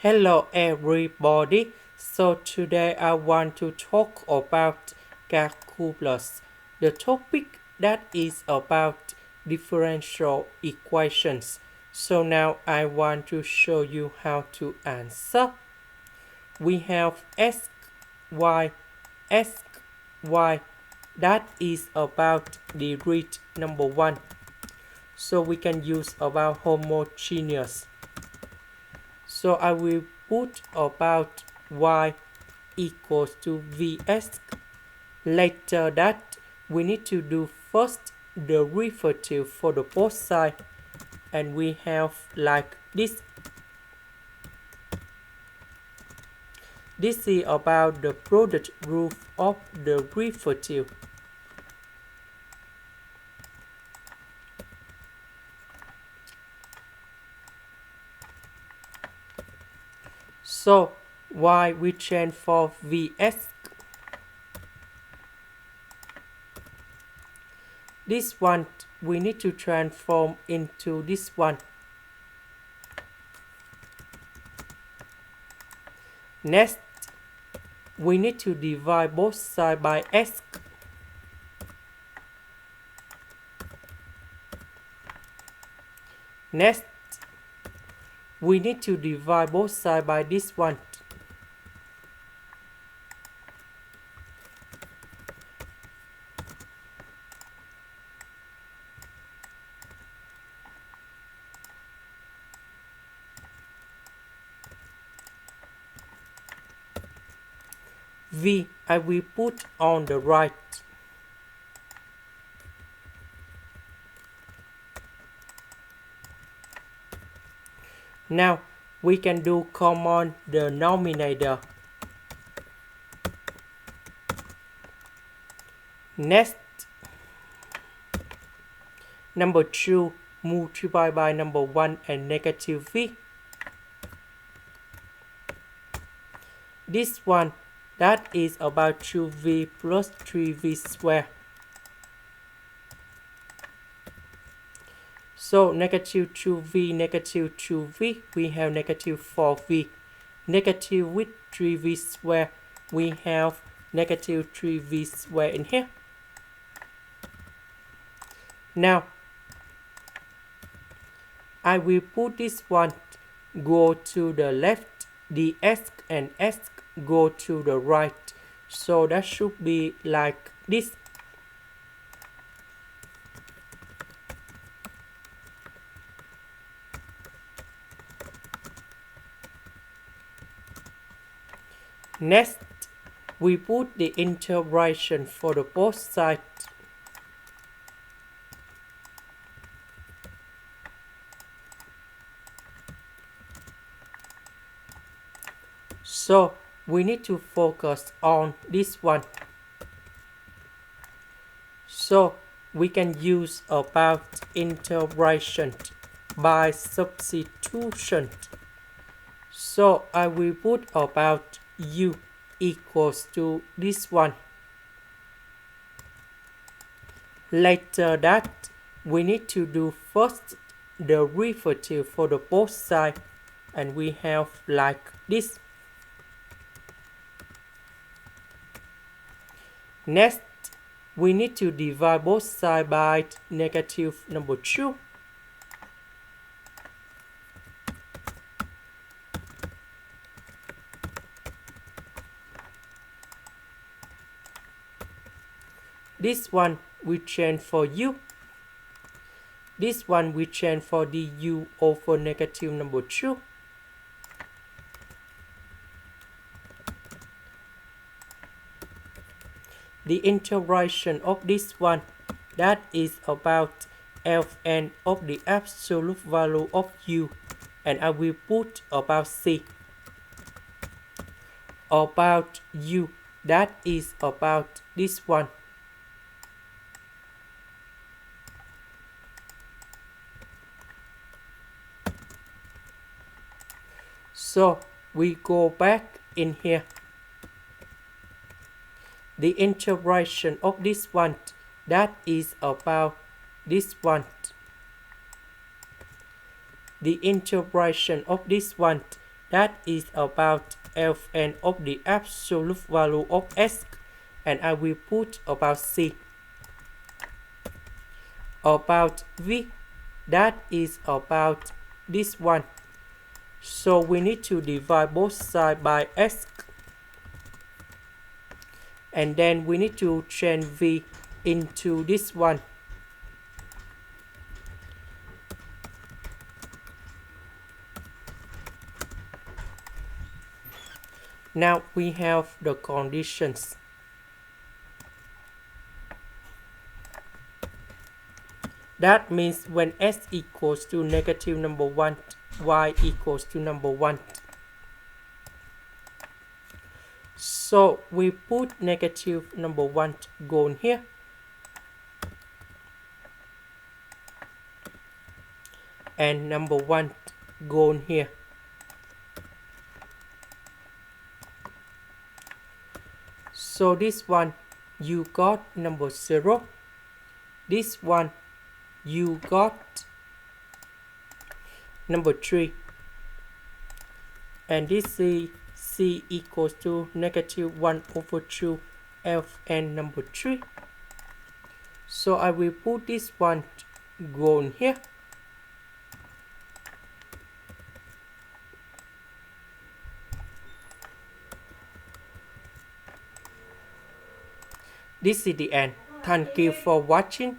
Hello everybody. So today I want to talk about calculus. The topic that is about differential equations. So now I want to show you how to answer. We have s, y, that is about degree number 1. So we can use about homogeneous. So I will put about y equals to vs. Later that we need to do first the derivative for the both sides, and we have like this. This is about the product rule of the derivative. So y we change for vs. This one we need to transform into this one. Next, we need to divide both sides by s. Next, we need to divide both sides by this one. V I will put on the right. Now we can do common denominator. Next, number 2 multiply by number 1 and negative v. This one that is about 2v plus 3v squared. So negative 2v, negative 2v, we have negative 4v. Negative with 3v squared, we have negative 3v squared in here. Now, I will put this one go to the left, the s and s go to the right. So that should be like this. Next, we put the integration for the both sides. So we need to focus on this one. So we can use about integration by substitution. So I will put about u equals to this one. Later that we need to do first the derivative for the both sides, and we have like this. Next, we need to divide both sides by negative number 2. This one we change for u. This one we change for du over negative number 2. The integration of this one, that is about Ln of the absolute value of u, and I will put about c. About u, that is about this one. So we go back in here. The integration of this one, that is about this one. The integration of this one, that is about Fn of the absolute value of S, and I will put about C. About V, that is about this one. So we need to divide both sides by S, and then we need to change V into this one. Now we have the conditions. That means when S equals to negative number 1, Y equals to number 1. So we put negative number 1 going here. And number 1 going here. So this one you got number 0. This one you got number 3. And this is C equals to negative 1 over 2 Fn number 3. So I will put this one going here. This is the end. Thank you for watching.